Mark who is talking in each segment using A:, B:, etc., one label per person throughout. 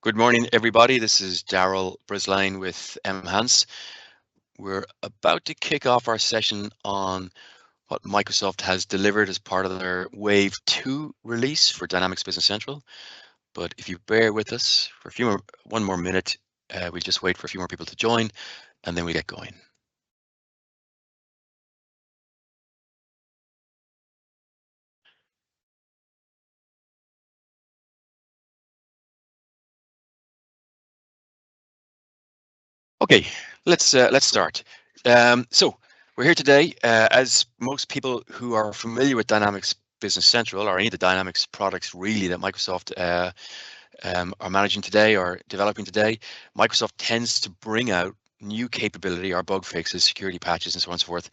A: Good morning, everybody. This is Daryl Brisline with Hans. We're about to kick off our session on what Microsoft has delivered as part of their Wave 2 release for Dynamics Business Central. But if you bear with us for one more minute, we'll just wait for a few more people to join, and then we get going. Okay, let's start. So we're here today, as most people who are familiar with Dynamics Business Central or any of the Dynamics products really that Microsoft are managing today or developing today, Microsoft tends to bring out new capability or bug fixes, security patches, and so on and so forth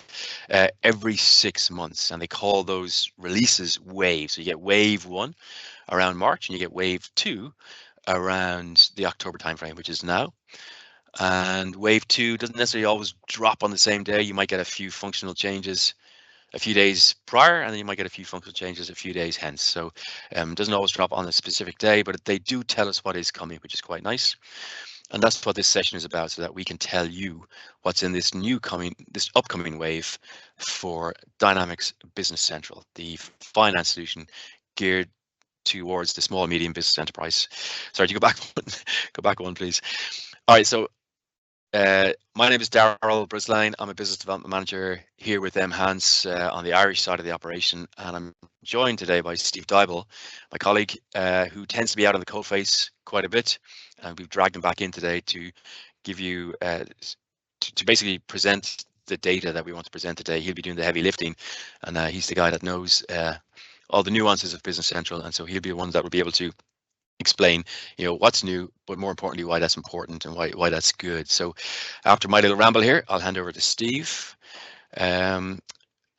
A: every 6 months, and they call those releases waves. So you get Wave 1 around March, and you get Wave 2 around the October timeframe, which is now. And Wave 2 doesn't necessarily always drop on the same day. You might get a few functional changes a few days prior, and then you might get a few functional changes a few days hence. So it doesn't always drop on a specific day, but they do tell us what is coming, which is quite nice. And that's what this session is about, so that we can tell you what's in this upcoming wave for Dynamics Business Central, the finance solution geared towards the small and medium business enterprise. Sorry, to go back one, please. All right, so my name is Daryl Brisline. I'm a business development manager here with Hans on the Irish side of the operation, and I'm joined today by Steve Dybel, my colleague, who tends to be out on the coalface quite a bit, and we've dragged him back in today to give you to basically present the data that we want to present today. He'll be doing the heavy lifting, and he's the guy that knows all the nuances of Business Central, and so he'll be the one that will be able to explain, what's new, but more importantly, why that's important and why that's good. So after my little ramble here, I'll hand over to Steve. And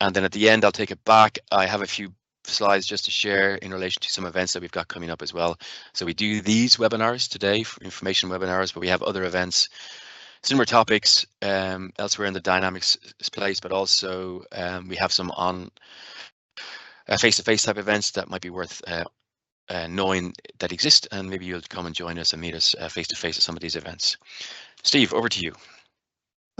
A: then at the end, I'll take it back. I have a few slides just to share in relation to some events that we've got coming up as well. So we do these webinars today, information webinars, but we have other events, similar topics elsewhere in the Dynamics place, but also we have some on face-to-face type events that might be worth knowing that exist, and maybe you'll come and join us and meet us face to face at some of these events. Steve, over to you.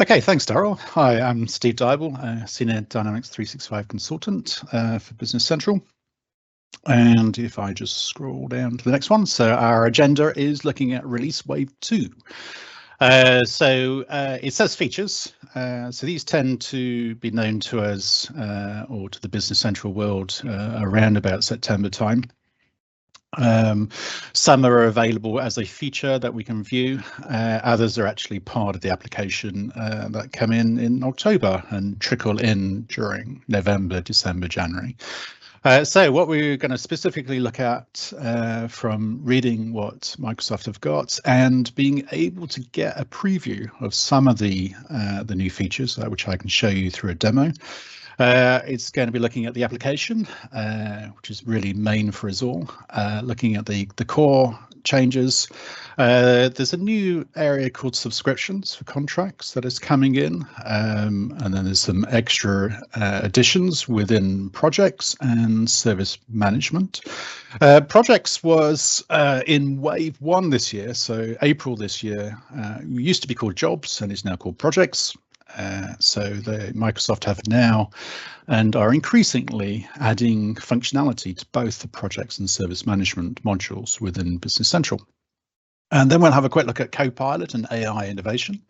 B: Okay, thanks, Daryl. Hi, I'm Steve Dybel, Senior Dynamics 365 Consultant for Business Central. And if I just scroll down to the next one, so our agenda is looking at Release Wave 2. So it says features. So these tend to be known to us or to the Business Central world around about September time. Some are available as a feature that we can view. Others are actually part of the application that come in October and trickle in during November, December, January. So what we're going to specifically look at from reading what Microsoft have got and being able to get a preview of some of the new features, which I can show you through a demo. It's going to be looking at the application, which is really main for us all, looking at the core changes. There's a new area called subscriptions for contracts that is coming in, and then there's some extra additions within projects and service management. Projects was in Wave 1 this year, so April this year. It used to be called Jobs and is now called Projects. So Microsoft have now and are increasingly adding functionality to both the projects and service management modules within Business Central. And then we'll have a quick look at Copilot and AI innovation.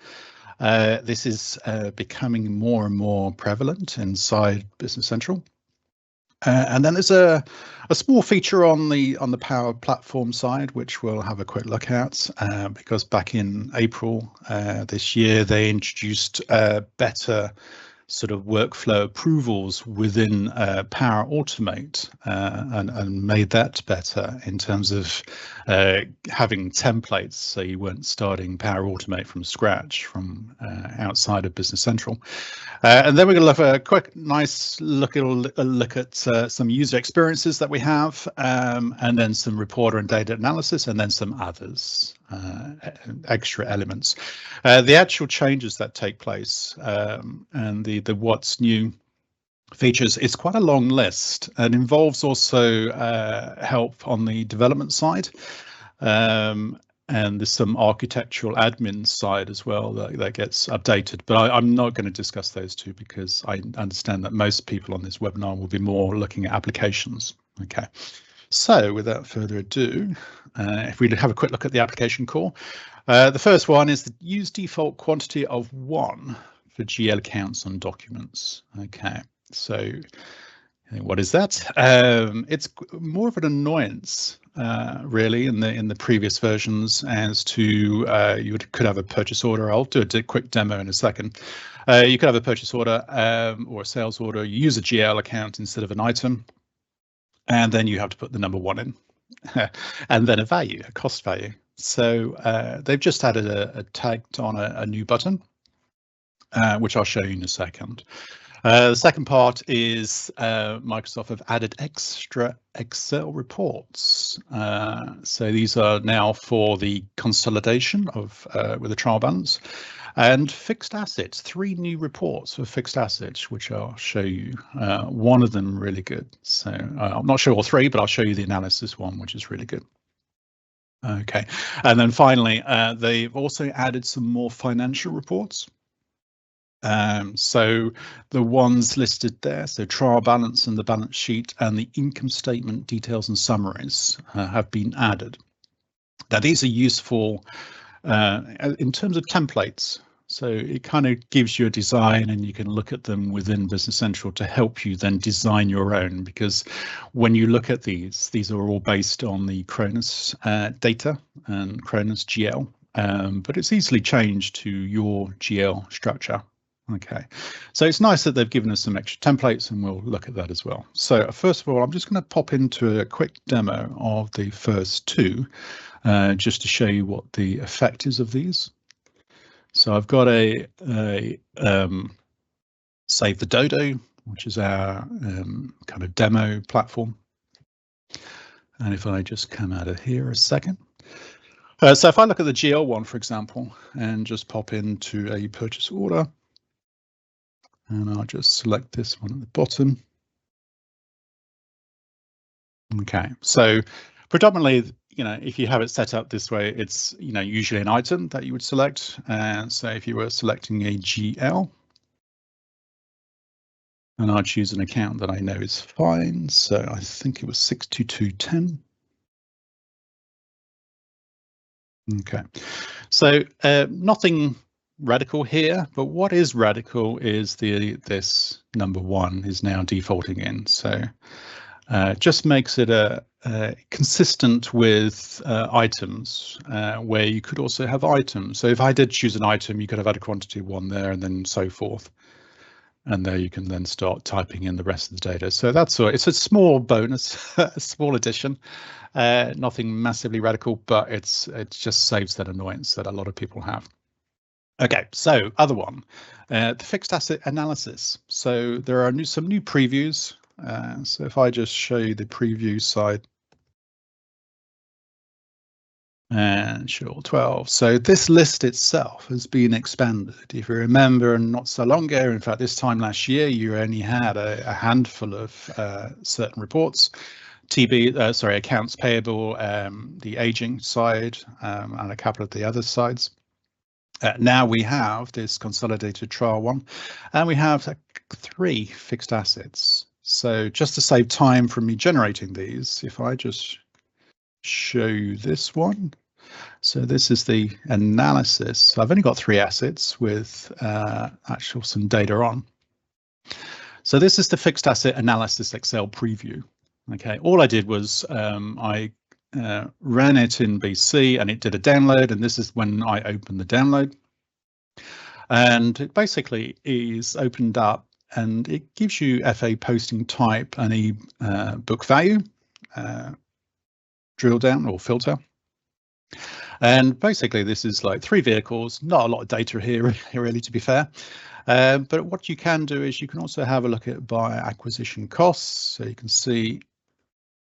B: This is becoming more and more prevalent inside Business Central. And then there's a small feature on the Power Platform side, which we'll have a quick look at, because back in April this year, they introduced better sort of workflow approvals within Power Automate and made that better in terms of having templates, so you weren't starting Power Automate from scratch from outside of Business Central. And then we're going to have a quick, nice look at some user experiences that we have, and then some reporter and data analysis, and then some others, extra elements. The actual changes that take place and the what's new features, it's quite a long list and involves also help on the development side. And And there's some architectural admin side as well that gets updated, but I'm not going to discuss those two because I understand that most people on this webinar will be more looking at applications. Okay, so without further ado, if we have a quick look at the application core, the first one is the use default quantity of 1 for GL accounts on documents. Okay, so what is that? It's more of an annoyance, really, in the previous versions as to you could have a purchase order. I'll do a quick demo in a second. You could have a purchase order or a sales order. You use a GL account instead of an item, and then you have to put the number 1 in, and then a value, a cost value. So they've just added a tagged on a new button, which I'll show you in a second. The second part is Microsoft have added extra Excel reports. So these are now for the consolidation of with a trial balance and fixed assets. 3 new reports for fixed assets, which I'll show you. One of them really good. So I'm not sure all 3, but I'll show you the analysis one, which is really good. Okay, and then finally, they've also added some more financial reports. So the ones listed there, so trial balance and the balance sheet and the income statement details and summaries have been added. Now these are useful in terms of templates. So it kind of gives you a design and you can look at them within Business Central to help you then design your own, because when you look at these are all based on the Cronus data and Cronus GL, but it's easily changed to your GL structure. Okay, so it's nice that they've given us some extra templates and we'll look at that as well. So first of all, I'm just going to pop into a quick demo of the first 2 just to show you what the effect is of these. So I've got a Save the Dodo, which is our kind of demo platform. And if I just come out of here a second. So if I look at the GL one, for example, and just pop into a purchase order, and I'll just select this one at the bottom. Okay, so predominantly, if you have it set up this way, it's, usually an item that you would select. And so if you were selecting a GL, and I'll choose an account that I know is fine. So I think it was 62210. Okay, so nothing radical here, but what is radical is this number 1 is now defaulting in. So just makes it consistent with items, where you could also have items. So if I did choose an item, you could have had a quantity 1 there and then so forth. And there you can then start typing in the rest of the data. So that's all. It's a small bonus, a small addition, nothing massively radical, but it just saves that annoyance that a lot of people have. Okay, so other one, the fixed asset analysis. So there are some new previews. So if I just show you the preview side and show all 12. So this list itself has been expanded. If you remember, not so long ago, in fact, this time last year, you only had a handful of certain reports. Accounts payable, the aging side, and a couple of the other sides. Now we have this consolidated trial one, and we have 3 fixed assets. So just to save time from me generating these, if I just show you this one. So this is the analysis. I've only got 3 assets with some data on. So this is the fixed asset analysis Excel preview. Okay, all I did was I ran it in BC and it did a download, and this is when I opened the download. And it basically is opened up and it gives you FA posting type and a book value, drill down or filter. And basically this is like 3 vehicles, not a lot of data here really, to be fair. But what you can do is you can also have a look at by acquisition costs. So you can see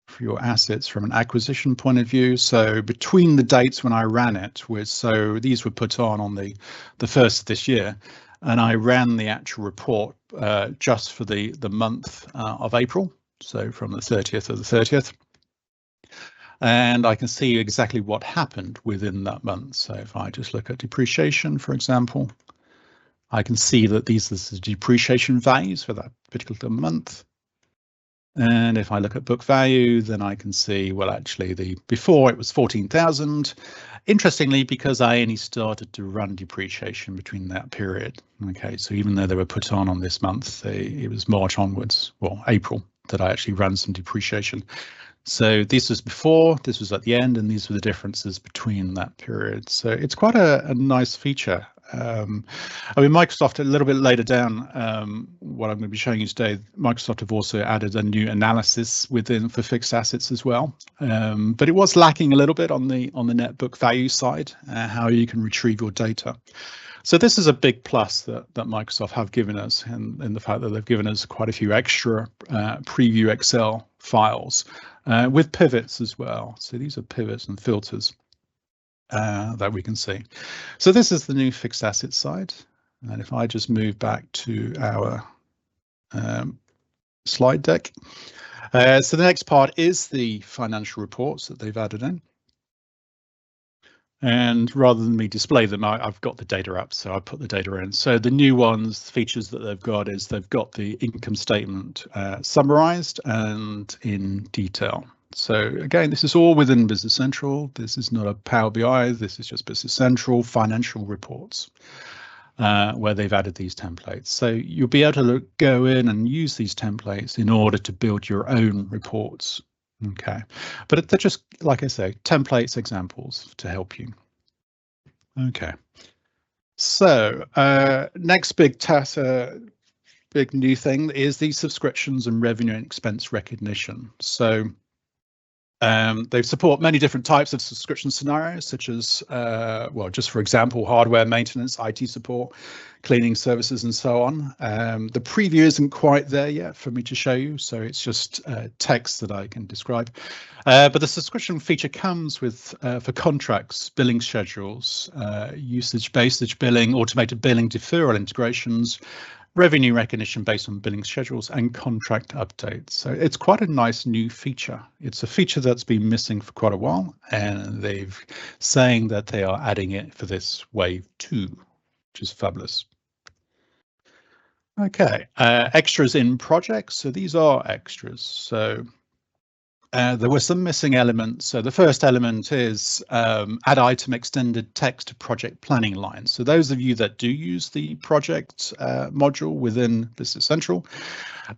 B: for your assets from an acquisition point of view. So between the dates when I ran it, so these were put on the 1st of this year, and I ran the actual report just for the month of April. So from the 30th of the 30th. And I can see exactly what happened within that month. So if I just look at depreciation, for example, I can see that these are the depreciation values for that particular month. And if I look at book value, then I can see, well, actually before it was 14,000. Interestingly, because I only started to run depreciation between that period. Okay, so even though they were put on this month, it was March onwards, well, April, that I actually ran some depreciation. So this was before, this was at the end, and these were the differences between that period. So it's quite a nice feature. I mean, Microsoft, a little bit later down, what I'm going to be showing you today, Microsoft have also added a new analysis for fixed assets as well. But it was lacking a little bit on the net book value side, how you can retrieve your data. So this is a big plus that Microsoft have given us, in the fact that they've given us quite a few extra preview Excel files with pivots as well. So these are pivots and filters that we can see. So this is the new fixed asset side. And if I just move back to our slide deck. So the next part is the financial reports that they've added in. And rather than me display them, I've got the data up, so I put the data in. So the new features that they've got is they've got the income statement summarized and in detail. So again, this is all within Business Central. This is not a Power BI. This is just Business Central financial reports where they've added these templates. So you'll be able to go in and use these templates in order to build your own reports. Okay, but they're just, like I say, templates, examples to help you. Okay, so next big task, big new thing is the subscriptions and revenue and expense recognition. So they support many different types of subscription scenarios, such as, well, just for example, hardware maintenance, IT support, cleaning services, and so on. The preview isn't quite there yet for me to show you, so it's just text that I can describe. But the subscription feature comes with, for contracts, billing schedules, usage-based billing, automated billing, deferral integrations, revenue recognition based on billing schedules, and contract updates. So it's quite a nice new feature. It's a feature that's been missing for quite a while, and they've saying that they are adding it for this wave 2, which is fabulous. Okay, extras in projects. So these are extras. So there were some missing elements. So the first element is add item extended text to project planning lines. So those of you that do use the project module within Business Central,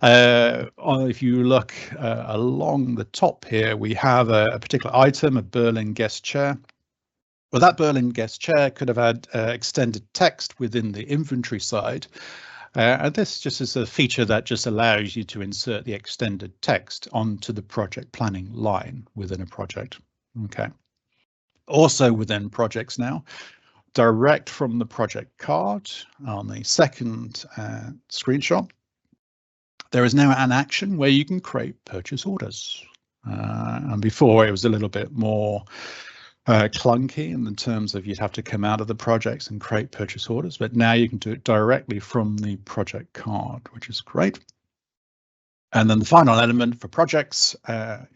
B: if you look along the top here, we have a particular item, a Berlin guest chair. Well, that Berlin guest chair could have had extended text within the inventory side. And this just is a feature that just allows you to insert the extended text onto the project planning line within a project. Okay. Also within projects now, direct from the project card on the second screenshot, there is now an action where you can create purchase orders. And before it was a little bit more clunky in the terms of you'd have to come out of the projects and create purchase orders, but now you can do it directly from the project card, which is great. And then the final element for projects,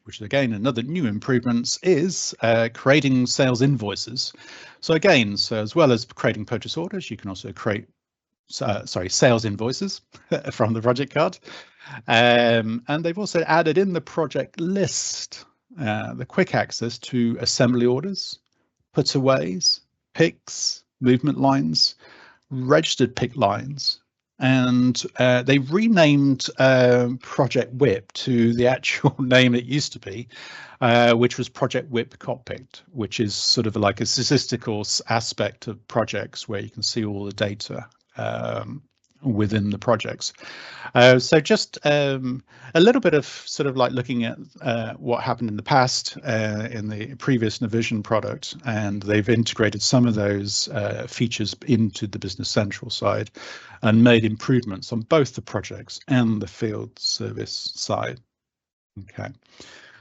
B: which is again another new improvements, is creating sales invoices. So again, so as well as creating purchase orders, you can also create sales invoices from the project card. And they've also added in the project list the quick access to assembly orders, put-aways, picks, movement lines, registered pick lines, and they've renamed Project WIP to the actual name it used to be, which was Project WIP Cockpit, which is sort of like a statistical aspect of projects where you can see all the data within the projects. So just a little bit of sort of like looking at what happened in the past in the previous Navision product, and they've integrated some of those features into the Business Central side and made improvements on both the projects and the field service side. Okay,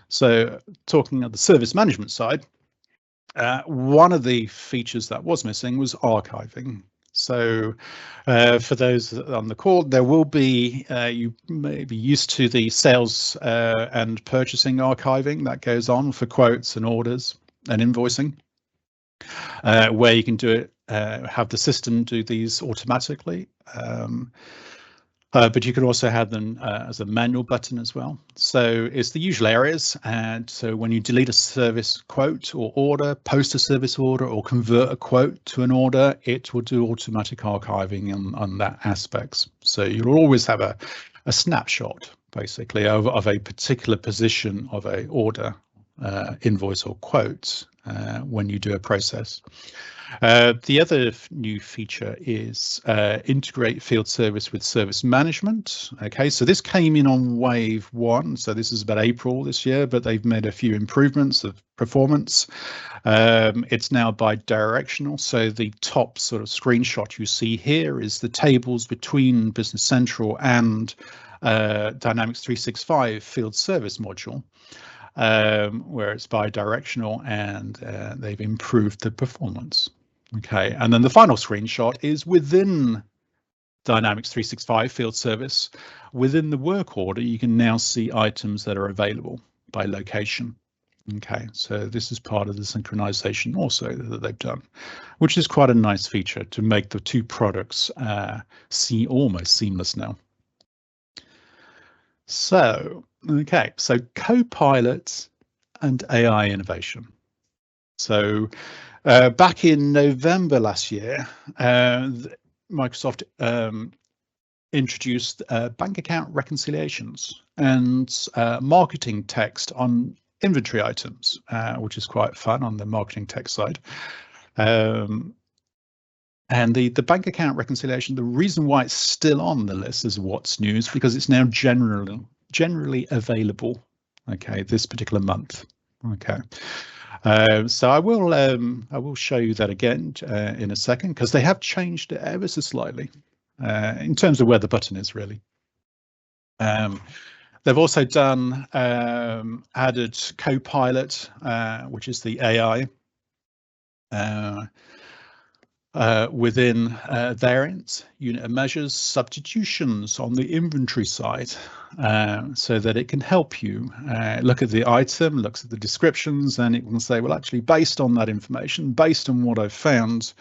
B: so talking at the service management side, one of the features that was missing was archiving. So for those on the call, there will be, you may be used to the sales and purchasing archiving that goes on for quotes and orders and invoicing, where you can do it, have the system do these automatically. But you can also have them as a manual button as well. So it's the usual areas. And so when you delete a service quote or order, post a service order, or convert a quote to an order, it will do automatic archiving on that aspects. So you'll always have a snapshot, basically, of a particular position of a order, invoice or quote when you do a process. The other new feature is integrate field service with service management. Okay, so this came in on wave 1, so this is about April this year, but they've made a few improvements of performance. It's now bi-directional, so the top sort of screenshot you see here is the tables between Business Central and Dynamics 365 field service module. Where it's bi-directional, and they've improved the performance. Okay, and then the final screenshot is within Dynamics 365 field service. Within the work order, you can now see items that are available by location. Okay, so this is part of the synchronization also that they've done, which is quite a nice feature to make the two products almost seamless now. So, okay, so Copilot and AI innovation. So back in November last year, Microsoft introduced bank account reconciliations and marketing text on inventory items, which is quite fun on the marketing text side. And the bank account reconciliation, the reason why it's still on the list as what's new is because it's now generally available. Okay, this particular month. Okay, so I will show you that again in a second, because they have changed it ever so slightly in terms of where the button is really. They've also done added Copilot, which is the AI. Within variants, unit of measures, substitutions on the inventory side, so that it can help you look at the item, looks at the descriptions, and it can say, well, actually, based on that information, based on what I've found,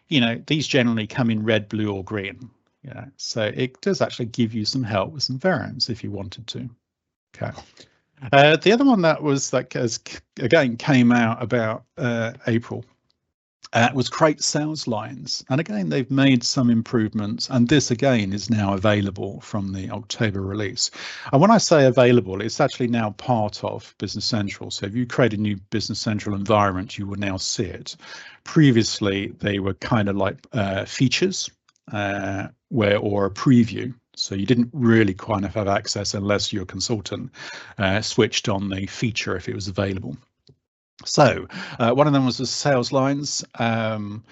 B: you know, these generally come in red, blue, or green. Yeah, so it does actually give you some help with some variants if you wanted to. Okay. The other one that was again came out about April. Was create sales lines, and again they've made some improvements, and this again is now available from the October release. And when I say available, it's actually now part of Business Central. So if you create a new Business Central environment, you will now see it. Previously they were kind of like features or a preview, so you didn't really kind of have access unless your consultant switched on the feature if it was available. So one of them was the sales lines, and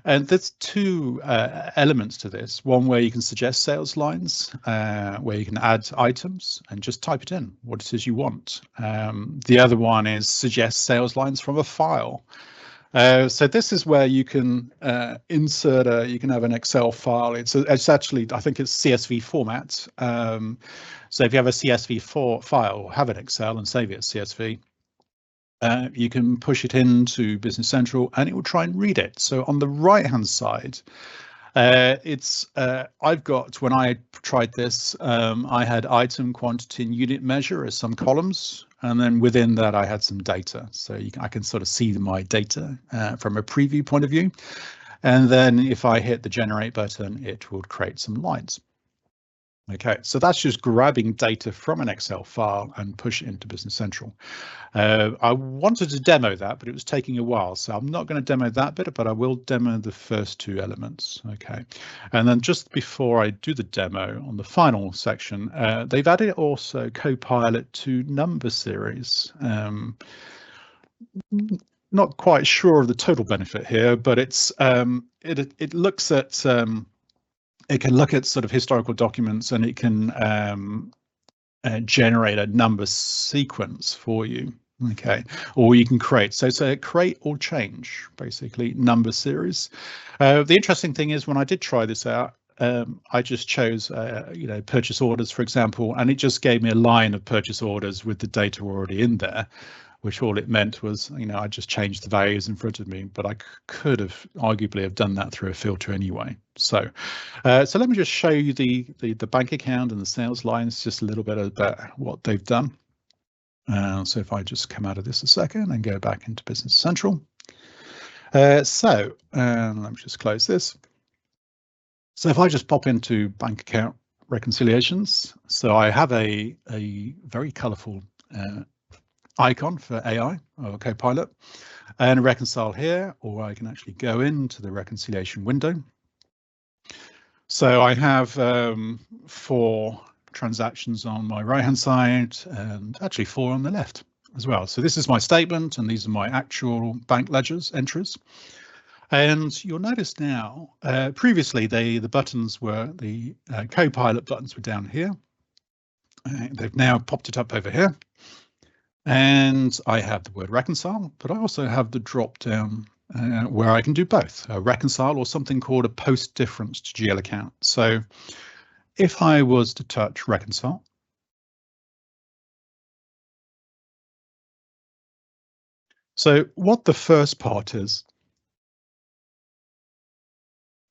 B: there's two elements to this. One where you can suggest sales lines, where you can add items and just type it in, what it is you want. The other one is suggest sales lines from a file. So this is where you can insert you can have an Excel file. It's actually, I think it's CSV format. So if you have a CSV file, have an Excel and save it as CSV. You can push it into Business Central and it will try and read it. So on the right hand side, I've got, when I tried this, I had item, quantity and unit measure as some columns, and then within that I had some data. So I can sort of see my data from a preview point of view. And then if I hit the generate button, it will create some lines. Okay, so that's just grabbing data from an Excel file and push it into Business Central. I wanted to demo that, but it was taking a while, so I'm not going to demo that bit, but I will demo the first two elements. Okay, and then just before I do the demo on the final section, they've added also Copilot to number series. Not quite sure of the total benefit here, but it's it looks at it can look at sort of historical documents, and it can generate a number sequence for you. Okay, or you can create. So it's a create or change, basically, number series. The interesting thing is when I did try this out, I just chose, purchase orders, for example, and it just gave me a line of purchase orders with the data already in there, which all it meant was, I just changed the values in front of me, but I could have arguably have done that through a filter anyway. So let me just show you the bank account and the sales lines, just a little bit about what they've done. So if I just come out of this a second and go back into Business Central. Let me just close this. So if I just pop into bank account reconciliations, so I have a very colorful icon for AI or Copilot and reconcile here, or I can actually go into the reconciliation window. So I have 4 transactions on my right hand side and actually 4 on the left as well. So this is my statement and these are my actual bank ledgers entries. And you'll notice now, previously the buttons were, the Copilot buttons were down here. They've now popped it up over here. And I have the word reconcile, but I also have the drop down where I can do both, a reconcile or something called a post difference to GL account. So if I was to touch reconcile, so what the first part is,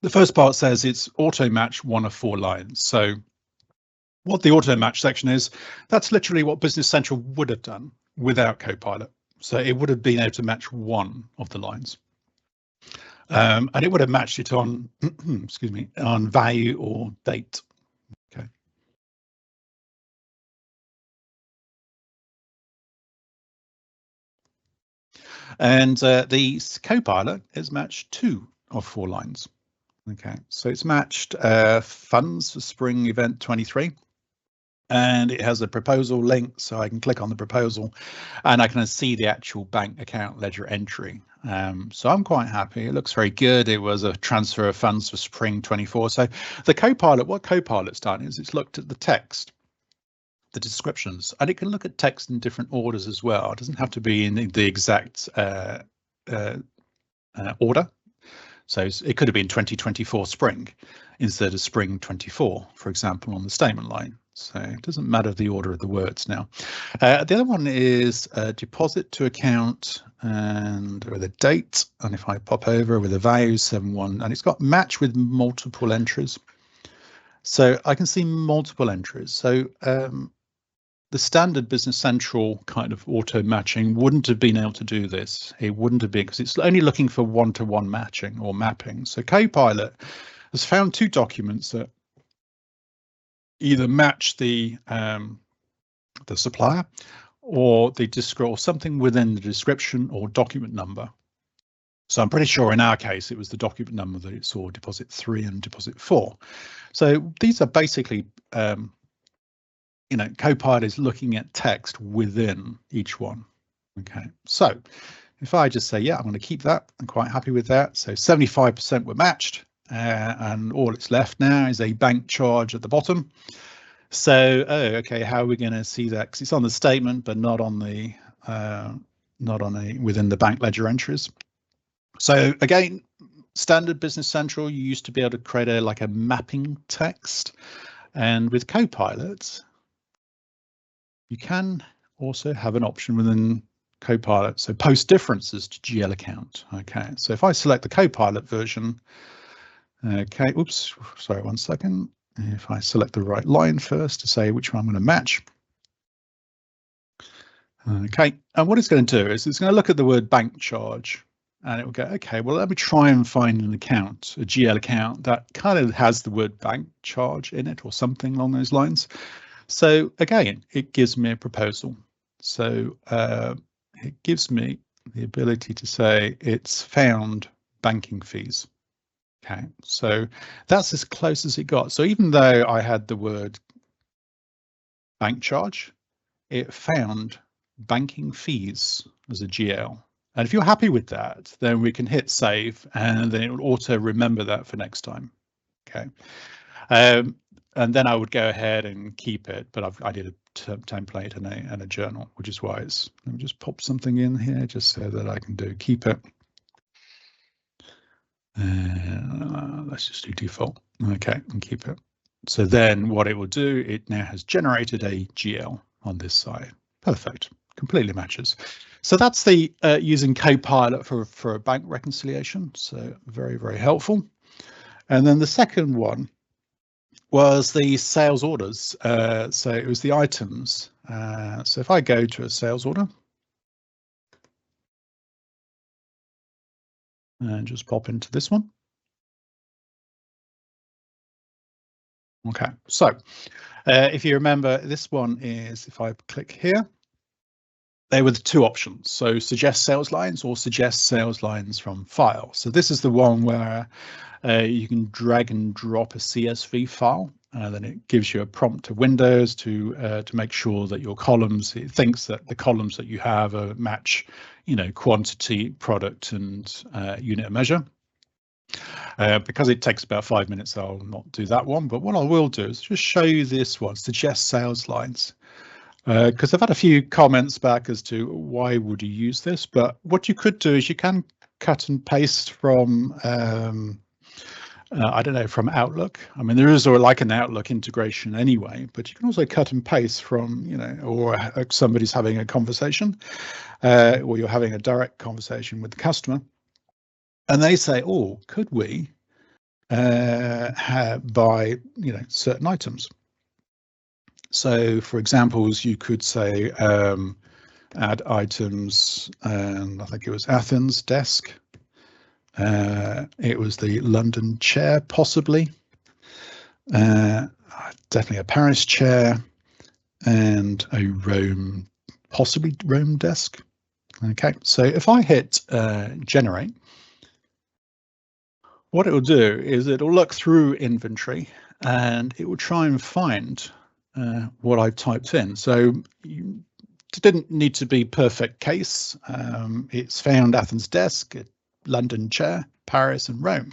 B: the first part says it's auto match one of 4 lines. So what the auto match section is, that's literally what Business Central would have done without Copilot. So it would have been able to match one of the lines. And it would have matched it on, excuse me, on value or date. Okay. And the Copilot is matched 2 of 4 lines. Okay, so it's matched funds for spring event 23. And it has a proposal link, so I can click on the proposal and I can see the actual bank account ledger entry. So I'm quite happy. It looks very good. It was a transfer of funds for spring 24. So the Copilot, what Copilot's done is it's looked at the text, the descriptions, and it can look at text in different orders as well. It doesn't have to be in the exact order. So it could have been 2024 spring instead of spring 24, for example, on the statement line. So it doesn't matter the order of the words now. The other one is deposit to account and with a date. And if I pop over with a value 71, and it's got match with multiple entries. So I can see multiple entries. So the standard Business Central kind of auto matching wouldn't have been able to do this. It wouldn't have been because it's only looking for one-to-one matching or mapping. So Copilot has found 2 documents that either match the supplier or or something within the description or document number. So I'm pretty sure in our case it was the document number that it saw, deposit 3 and deposit 4. So these are basically Copilot is looking at text within each one. Okay, so if I just say, yeah, I'm going to keep that, I'm quite happy with that. So 75% were matched, and all it's left now is a bank charge at the bottom. So, okay, how are we going to see that? Because it's on the statement, but not on the within the bank ledger entries. So again, standard Business Central, you used to be able to create a mapping text, and with Copilot, you can also have an option within Copilot, so post differences to GL account. Okay, so if I select the Copilot version, okay, oops, sorry, 1 second. If I select the right line first to say which one I'm going to match. Okay, and what it's going to do is it's going to look at the word bank charge and it will go, okay, well, let me try and find an account, a GL account that kind of has the word bank charge in it or something along those lines. So again, it gives me a proposal. So it gives me the ability to say it's found banking fees. Okay, so that's as close as it got. So even though I had the word bank charge, it found banking fees as a GL. And if you're happy with that, then we can hit save and then it will auto remember that for next time. Okay. and then I would go ahead and keep it, but I did a template and a journal, which is why it's, let me just pop something in here just so that I can do keep it. Let's just do default. Okay, and keep it. So then what it will do, it now has generated a GL on this side. Perfect, completely matches. So that's the using Copilot for a bank reconciliation. So very, very helpful. And then the second one was the sales orders. So it was the items. So if I go to a sales order and just pop into this one. Okay, so if you remember, this one is, if I click here, there were the two options. So suggest sales lines or suggest sales lines from file. So this is the one where you can drag and drop a CSV file. Then it gives you a prompt to Windows to make sure that your columns, it thinks that the columns that you have match, you know, quantity, product, and unit of measure. Because it takes about 5 minutes, I'll not do that one. But what I will do is just show you this one, suggest sales lines. Because I've had a few comments back as to why would you use this, but what you could do is you can cut and paste from, I don't know, from Outlook. I mean, there is like an Outlook integration anyway, but you can also cut and paste from, you know, or somebody's having a conversation, or you're having a direct conversation with the customer. And they say, oh, could we buy, you know, certain items? So, for examples, you could say add items, and I think it was Athens desk. It was the London chair, possibly. Definitely a Paris chair, and a Rome, possibly Rome desk. Okay, so if I hit generate, what it will do is it will look through inventory and it will try and find what I've typed in. So you didn't need to be perfect case. It's found Athens desk, London chair, Paris, and Rome.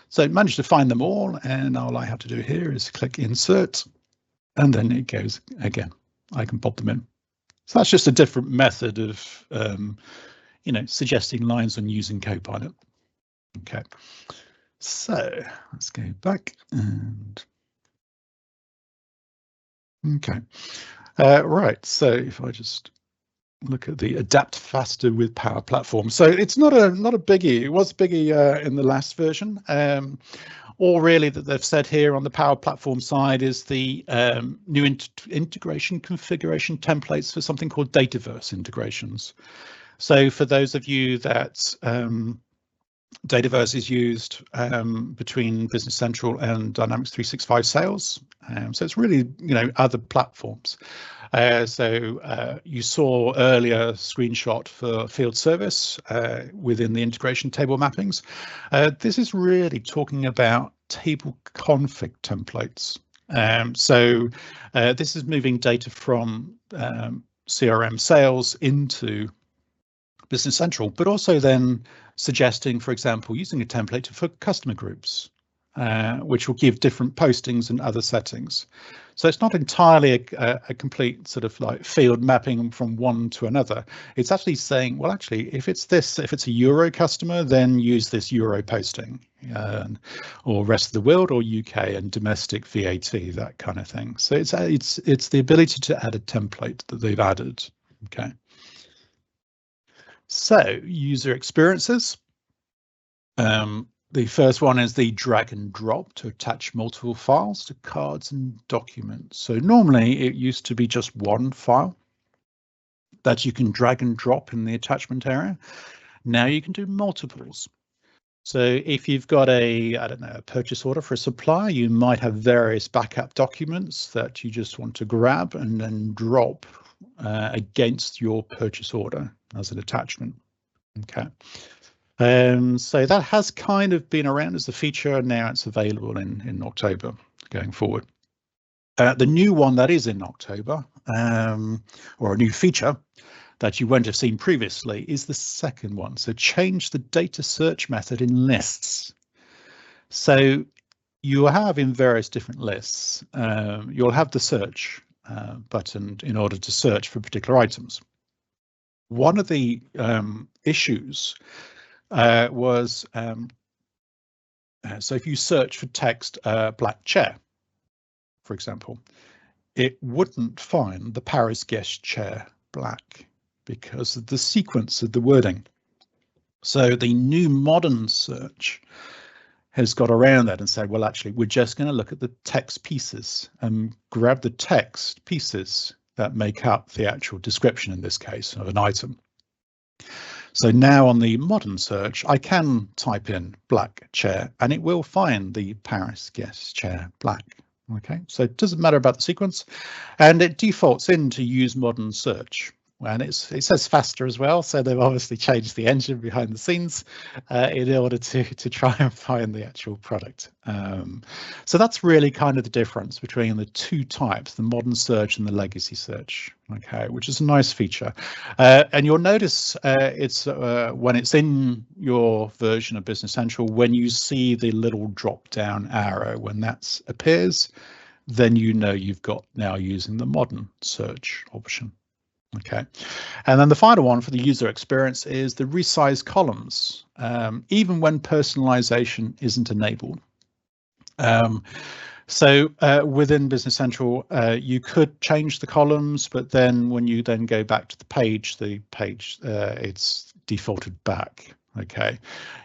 B: So it managed to find them all, and all I have to do here is click insert, and then it goes again. I can pop them in. So that's just a different method of you know, suggesting lines and using Copilot. Okay. So let's go back and okay, right. So if I just look at the adapt faster with Power Platform, so it's not a biggie. It was biggie in the last version. All really that they've said here on the Power Platform side is the new integration configuration templates for something called Dataverse integrations. So for those of you that Dataverse is used between Business Central and Dynamics 365 Sales. So it's really, you know, other platforms. So you saw earlier a screenshot for field service within the integration table mappings. This is really talking about table config templates. So this is moving data from CRM sales into Business Central, but also then suggesting, for example, using a template for customer groups, which will give different postings and other settings. So it's not entirely a complete sort of like field mapping from one to another. It's actually saying, well, actually, if it's a Euro customer, then use this Euro posting, or rest of the world, or UK and domestic VAT, that kind of thing. So it's the ability to add a template that they've added. Okay. So user experiences. The first one is the drag and drop to attach multiple files to cards and documents. So normally it used to be just one file that you can drag and drop in the attachment area. Now you can do multiples. So if you've got I don't know, a purchase order for a supplier, you might have various backup documents that you just want to grab and then drop against your purchase order as an attachment. Okay. So that has kind of been around as a feature, and now it's available in October going forward. The new one that is in October, or a new feature that you won't have seen previously, is the second one. So change the data search method in lists. So you have in various different lists, you'll have the search button in order to search for particular items. One of the issues was, so if you search for text black chair, for example, it wouldn't find the Paris guest chair black because of the sequence of the wording. So the new modern search has got around that and said, well, actually, we're just going to look at the text pieces and grab the text pieces that make up the actual description, in this case, of an item. So now on the modern search, I can type in black chair and it will find the Paris guest chair black. OK, so it doesn't matter about the sequence, and it defaults into use modern search. And it says faster as well, so they've obviously changed the engine behind the scenes in order to try and find the actual product. So that's really kind of the difference between the two types, the modern search and the legacy search, okay, which is a nice feature. And you'll notice it's when it's in your version of Business Central, when you see the little drop down arrow, when that appears, then you know you've got now using the modern search option. Okay, and then the final one for the user experience is the resize columns, even when personalization isn't enabled. So within Business Central, you could change the columns, but then when you then go back to the page it's defaulted back. Okay,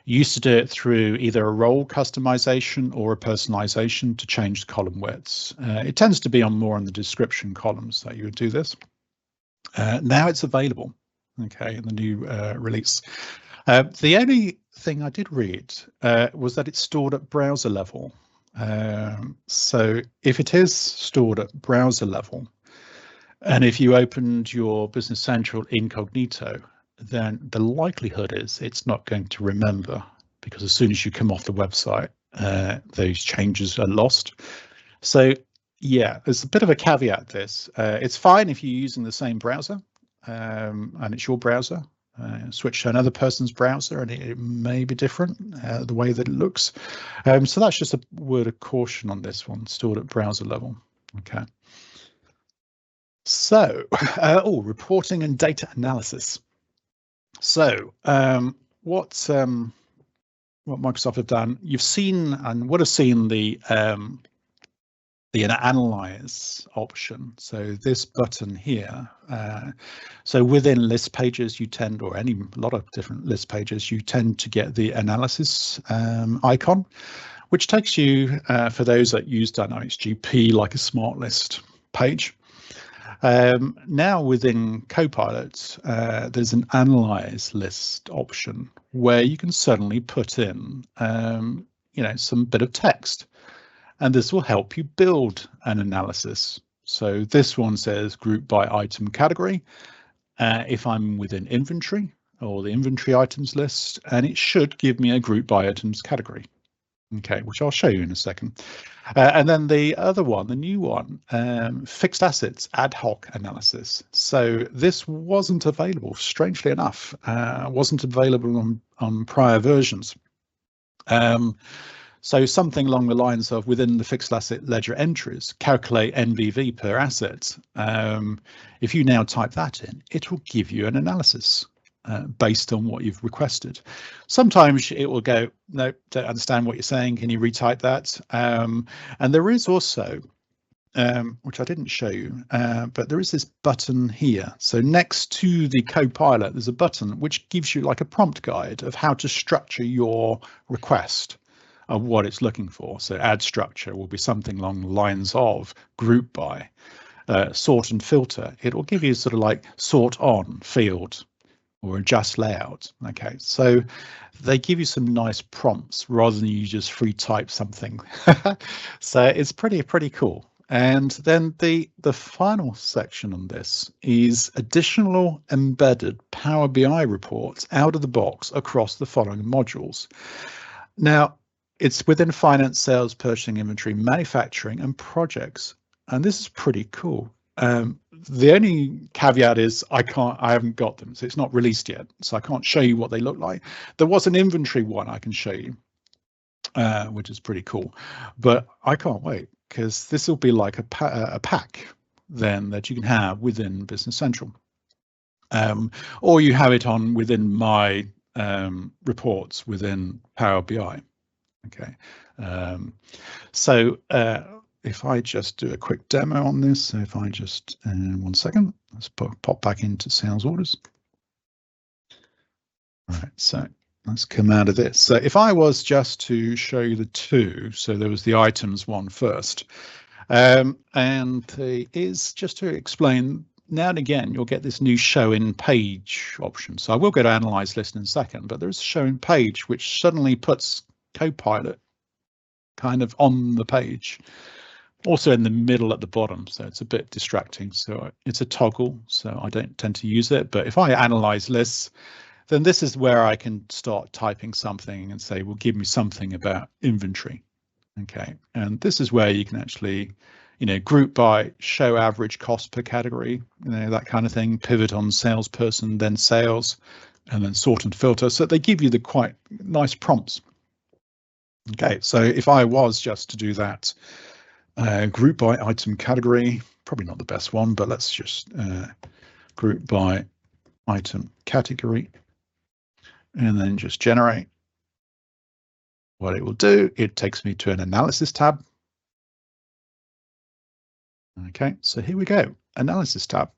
B: you used to do it through either a role customization or a personalization to change the column widths. It tends to be more on the description columns that you would do this. Now it's available, okay, in the new release. The only thing I did read was that it's stored at browser level. So if it is stored at browser level, and if you opened your Business Central incognito, then the likelihood is it's not going to remember, because as soon as you come off the website, those changes are lost. So yeah, there's a bit of a caveat to this. It's fine if you're using the same browser and it's your browser. Switch to another person's browser and it may be different, the way that it looks. So that's just a word of caution on this one, stored at browser level. Okay. So, reporting and data analysis. So what Microsoft have done, you've seen and would have seen the analyze option. So this button here, so within list pages, you tend, or a lot of different list pages, you tend to get the analysis icon, which takes you, for those that use Dynamics GP, like a smart list page. Now within Copilot, there's an analyze list option where you can suddenly put in, some bit of text. And this will help you build an analysis. So this one says group by item category. If I'm within inventory or the inventory items list, and it should give me a group by items category. Okay, which I'll show you in a second. And then the other one, the new one, fixed assets ad hoc analysis. So this wasn't available, strangely enough, wasn't available on prior versions. So something along the lines of within the fixed asset ledger entries, calculate NBV per asset. If you now type that in, it will give you an analysis based on what you've requested. Sometimes it will go, no, don't understand what you're saying. Can you retype that? And there is also, which I didn't show you, but there is this button here. So next to the Copilot, there's a button which gives you like a prompt guide of how to structure your request of what it's looking for. So add structure will be something along the lines of group by, sort and filter. It will give you sort of like sort on field or adjust layout. Okay, so they give you some nice prompts rather than you just free type something. So it's pretty cool. And then the final section on this is additional embedded Power BI reports out of the box across the following modules. Now, it's within finance, sales, purchasing, inventory, manufacturing, and projects. And this is pretty cool. The only caveat is I haven't got them, so it's not released yet. So I can't show you what they look like. There was an inventory one I can show you. which is pretty cool. But I can't wait, because this will be like a pack then that you can have within Business Central. Or you have it on within my reports within Power BI. Okay, so if I just do a quick demo on this, so if I just 1 second, let's pop back into sales orders. All right, so let's come out of this. So if I was just to show you the two, so there was the items one first, and there is, just to explain, now and again you'll get this new show in page option. So I will go to analyze list in a second, but there's a show in page which suddenly puts Copilot kind of on the page, also in the middle at the bottom, so it's a bit distracting. So it's a toggle, so I don't tend to use it. But if I analyze lists, then this is where I can start typing something and say, well, give me something about inventory. Okay, and this is where you can actually, group by show average cost per category, that kind of thing, pivot on salesperson, then sales, and then sort and filter. So they give you the quite nice prompts. Okay, so if I was just to do that, group by item category, probably not the best one, but let's just group by item category, and then just generate. What it will do, it takes me to an analysis tab. Okay, so here we go, analysis tab.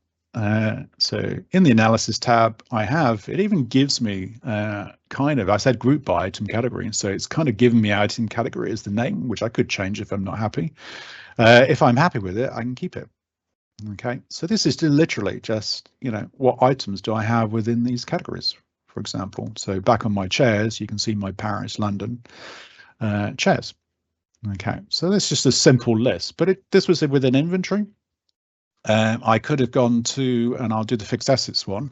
B: So in the analysis tab, it even gives me I said group by item category, so it's kind of given me item category as the name, which I could change if I'm not happy. If I'm happy with it, I can keep it. Okay, so this is literally just, what items do I have within these categories, for example. So back on my chairs, you can see my Paris, London chairs. Okay, so that's just a simple list, but this was within inventory. I could have gone to, and I'll do the fixed assets one.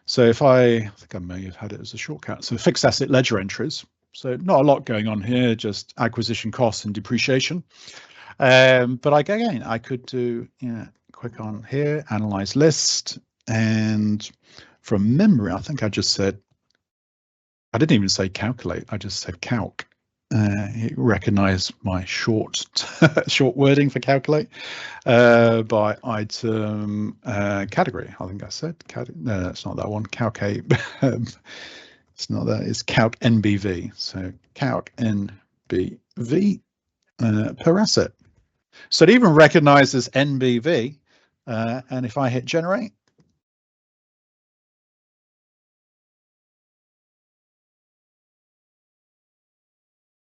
B: So if I think I may have had it as a shortcut. So fixed asset ledger entries. So not a lot going on here, just acquisition costs and depreciation. But I could do, click on here, analyze list, and from memory, I think I just said, I didn't even say calculate, I just said calc. It recognized my short wording for calculate by item category. I think I said no, that's not that one. Calculate. It's not that. It's calc NBV. So calc NBV per asset. So it even recognizes NBV, and if I hit generate.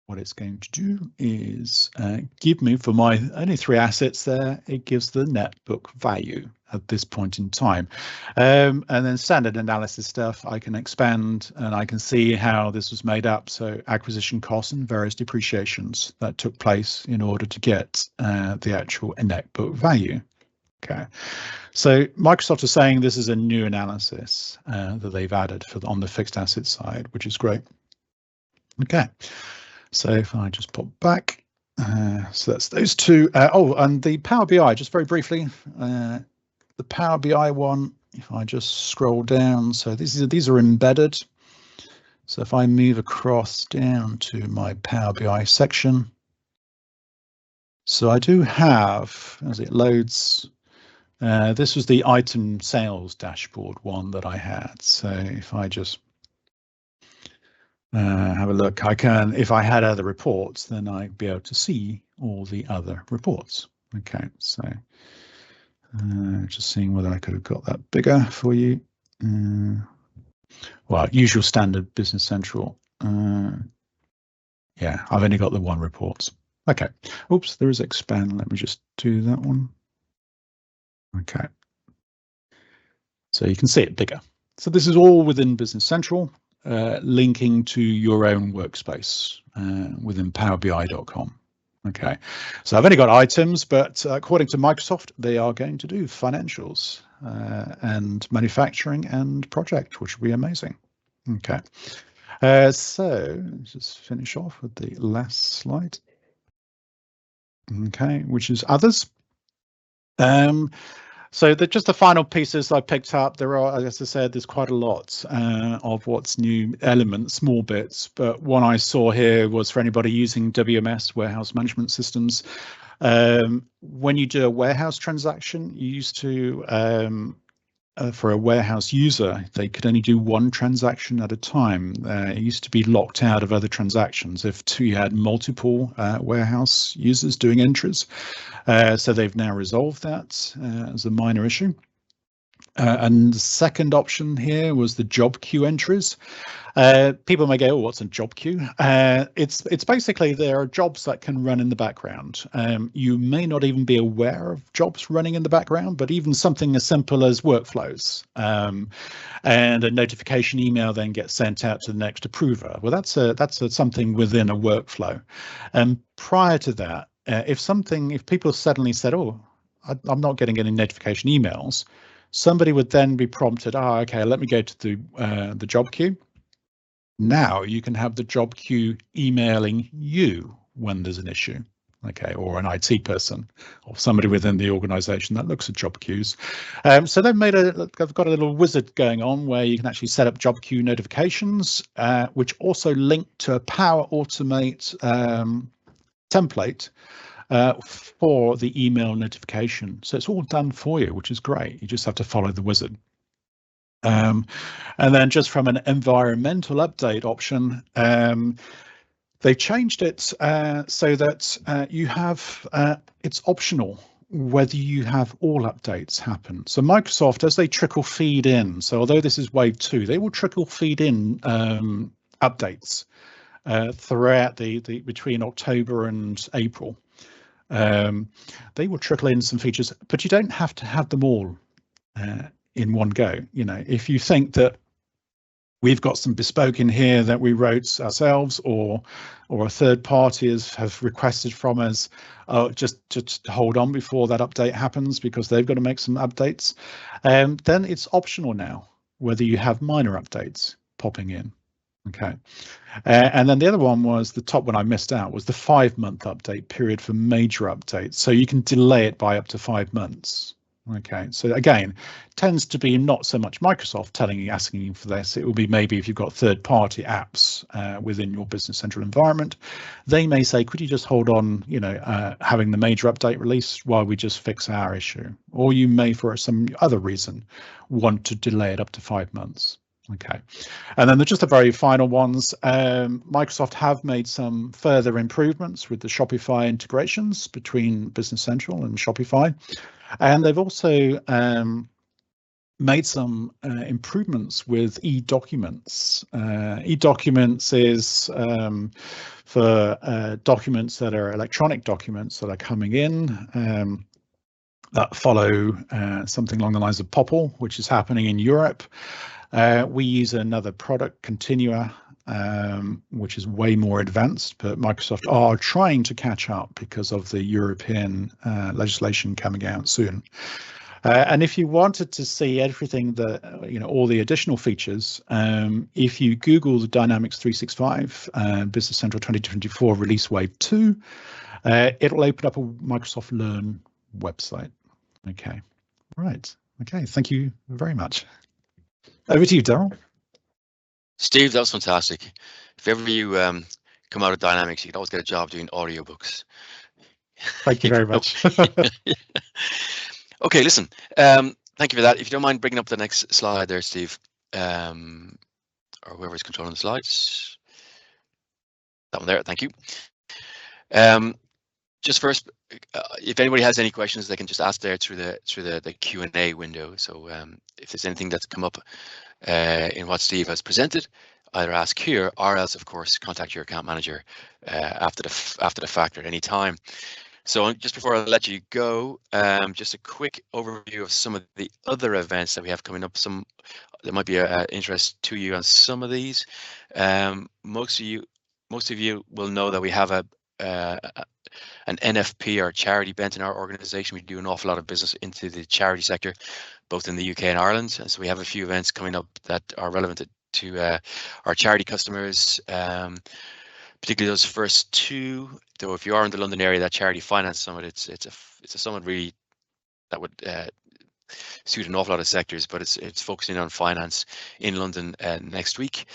B: What it's going to do is give me, for my only 3 assets there, it gives the net book value at this point in time. And then standard analysis stuff, I can expand and I can see how this was made up. So acquisition costs and various depreciations that took place in order to get the actual net book value. Okay, so Microsoft is saying this is a new analysis that they've added on the fixed asset side, which is great. Okay. So if I just pop back, so that's those two. And the Power BI, just very briefly, the Power BI one, if I just scroll down, so these are embedded. So if I move across down to my Power BI section, so I do have, as it loads, this was the item sales dashboard one that I had. So if I just have a look, I can, if I had other reports, then I'd be able to see all the other reports. Okay, so just seeing whether I could have got that bigger for you. Well, usual standard Business Central. Yeah, I've only got the 1 reports. Okay, oops, there is expand. Let me just do that one. Okay, so you can see it bigger. So this is all within Business Central. Linking to your own workspace within powerbi.com. Okay, so I've only got items, but according to Microsoft, they are going to do financials and manufacturing and project, which will be amazing. Okay, so let's just finish off with the last slide. Okay, which is others. So just the final pieces I picked up. There are, as I said, there's quite a lot of what's new elements, small bits. But one I saw here was for anybody using WMS, warehouse management systems. When you do a warehouse transaction, you used to, for a warehouse user, they could only do one transaction at a time. It used to be locked out of other transactions if you had multiple warehouse users doing entries. So they've now resolved that as a minor issue. And the second option here was the job queue entries. People may go, oh, what's a job queue? It's basically there are jobs that can run in the background. You may not even be aware of jobs running in the background, but even something as simple as workflows. And a notification email then gets sent out to the next approver. Well, that's something within a workflow. And prior to that, if people suddenly said, oh, I'm not getting any notification emails, somebody would then be prompted, okay, let me go to the job queue. Now you can have the job queue emailing you when there's an issue, okay, or an IT person or somebody within the organization that looks at job queues. So they've got a little wizard going on where you can actually set up job queue notifications, which also link to a Power Automate template for the email notification. So it's all done for you, which is great. You just have to follow the wizard. And then just from an environmental update option, they changed it so that you have, it's optional whether you have all updates happen. So Microsoft, as they trickle feed in, so although this is wave 2, they will trickle feed in updates throughout between October and April. They will trickle in some features, but you don't have to have them all in one go. You know, if you think that we've got some bespoke in here that we wrote ourselves, or a third party have requested from us, just hold on before that update happens because they've got to make some updates, then it's optional now whether you have minor updates popping in. Okay, and then the other one was the top one I missed out was the 5-month update period for major updates. So you can delay it by up to 5 months. Okay, so again, tends to be not so much Microsoft asking you for this. It will be maybe if you've got third-party apps within your Business Central environment, they may say, could you just hold on, having the major update release while we just fix our issue? Or you may, for some other reason, want to delay it up to 5 months. Okay, and then just the very final ones. Microsoft have made some further improvements with the Shopify integrations between Business Central and Shopify. And they've also made some improvements with e-documents. E-documents is for documents that are electronic documents that are coming in that follow something along the lines of POPL, which is happening in Europe. We use another product, Continua, which is way more advanced, but Microsoft are trying to catch up because of the European legislation coming out soon. And if you wanted to see everything that, all the additional features, if you Google the Dynamics 365 Business Central 2024 Release Wave 2, it'll open up a Microsoft Learn website. Okay, right. Okay, thank you very much. Over to you, Daryl.
A: Steve, that was fantastic. If ever you come out of Dynamics, you can always get a job doing audiobooks.
B: Thank you very much.
A: Okay, listen, thank you for that. If you don't mind bringing up the next slide there, Steve, or whoever's controlling the slides. That one there, thank you. Just first, if anybody has any questions, they can just ask there through the Q&A window. So if there's anything that's come up in what Steve has presented, either ask here or else, of course, contact your account manager after the fact at any time. So just before I let you go, just a quick overview of some of the other events that we have coming up. There might be an interest to you on some of these. Most of you will know that we have an NFP or charity bent in our organization. We do an awful lot of business into the charity sector, both in the UK and Ireland. And so we have a few events coming up that are relevant to our charity customers, particularly those first two. Though if you are in the London area, that Charity Finance Summit, it's a summit really that would suit an awful lot of sectors, but it's focusing on finance in London next week.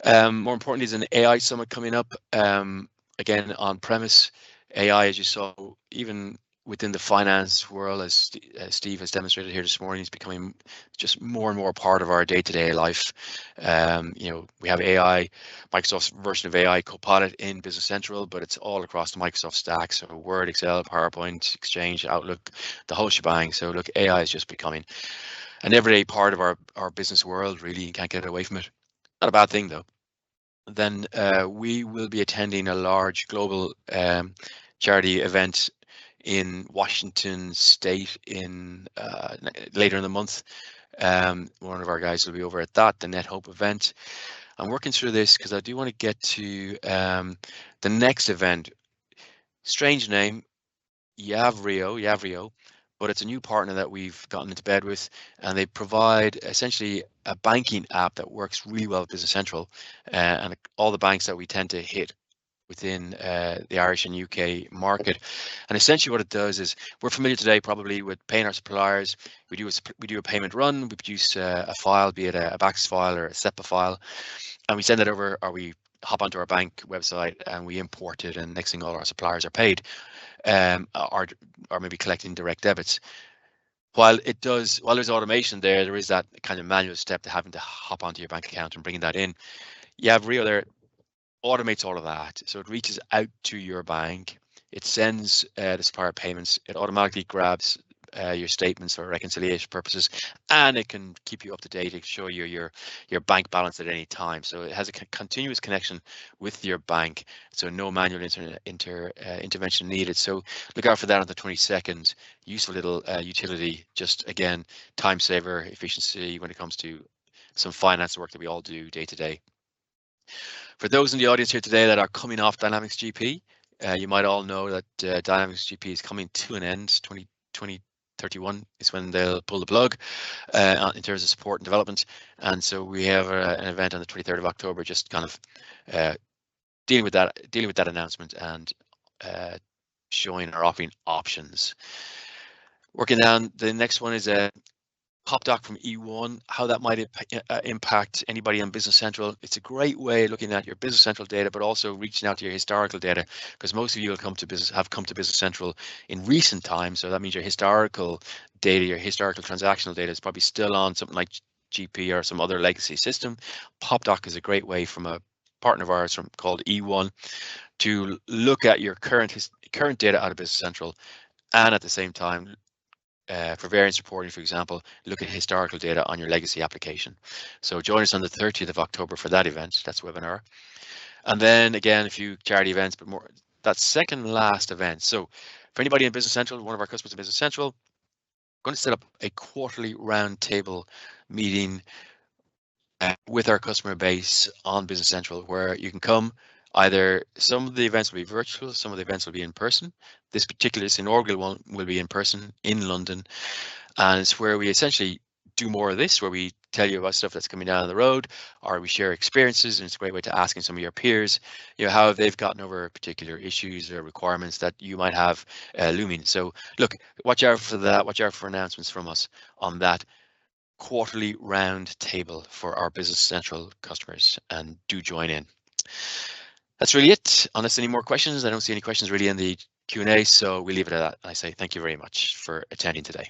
A: More importantly, there's an AI summit coming up. Again, on premise, AI, as you saw, even within the finance world, as Steve has demonstrated here this morning, is becoming just more and more part of our day-to-day life. We have AI, Microsoft's version of AI Copilot in Business Central, but it's all across the Microsoft stack. So Word, Excel, PowerPoint, Exchange, Outlook, the whole shebang. So look, AI is just becoming an everyday part of our business world. Really, you can't get away from it. Not a bad thing though. Then we will be attending a large global charity event in Washington State in later in the month. One of our guys will be over at that, the Net Hope event. I'm working through this because I do want to get to the next event. Strange name, Yavrio, but it's a new partner that we've gotten into bed with, and they provide essentially a banking app that works really well with Business Central, and all the banks that we tend to hit within the Irish and UK market. And essentially what it does is, we're familiar today probably with paying our suppliers. We do a payment run, we produce a file, be it a BACS file or a SEPA file, and we send that over, or we hop onto our bank website and we import it, and next thing all our suppliers are paid, or maybe collecting direct debits. While there's automation there is that kind of manual step to having to hop onto your bank account and bringing that in. Yavrio there automates all of that. So it reaches out to your bank, it sends the supplier payments, it automatically grabs your statements for reconciliation purposes, and it can keep you up to date. It can show you your bank balance at any time. So it has a continuous connection with your bank, so no manual intervention needed. So look out for that on the 22nd. Useful little utility, just again, time saver, efficiency when it comes to some finance work that we all do day to day. For those in the audience here today that are coming off Dynamics GP, you might all know that Dynamics GP is coming to an end. 2031 is when they'll pull the plug in terms of support and development. And so we have an event on the 23rd of October, just kind of dealing with that announcement and showing or offering options. Working down, the next one is a PopDoc from E1, how that might impact anybody on Business Central. It's a great way of looking at your Business Central data, but also reaching out to your historical data, because most of you have come to Business Central in recent times. So that means your historical data, your historical transactional data is probably still on something like GP or some other legacy system. PopDoc is a great way from a partner of ours called E1 to look at your current data out of Business Central, and at the same time, for variance reporting, for example, look at historical data on your legacy application. So join us on the 30th of October for that event. That's webinar. And then again, a few charity events, but more that second last event. So for anybody in Business Central, one of our customers in Business Central, we're going to set up a quarterly roundtable meeting with our customer base on Business Central, where you can come. Either some of the events will be virtual, some of the events will be in person. This inaugural one will be in person in London, and it's where we essentially do more of this, where we tell you about stuff that's coming down the road, or we share experiences, and it's a great way to asking some of your peers, how they've gotten over particular issues or requirements that you might have looming. So look, watch out for that, watch out for announcements from us on that quarterly round table for our Business Central customers, and do join in. That's really it. Unless any more questions, I don't see any questions really in the Q&A, so we leave it at that. I say thank you very much for attending today.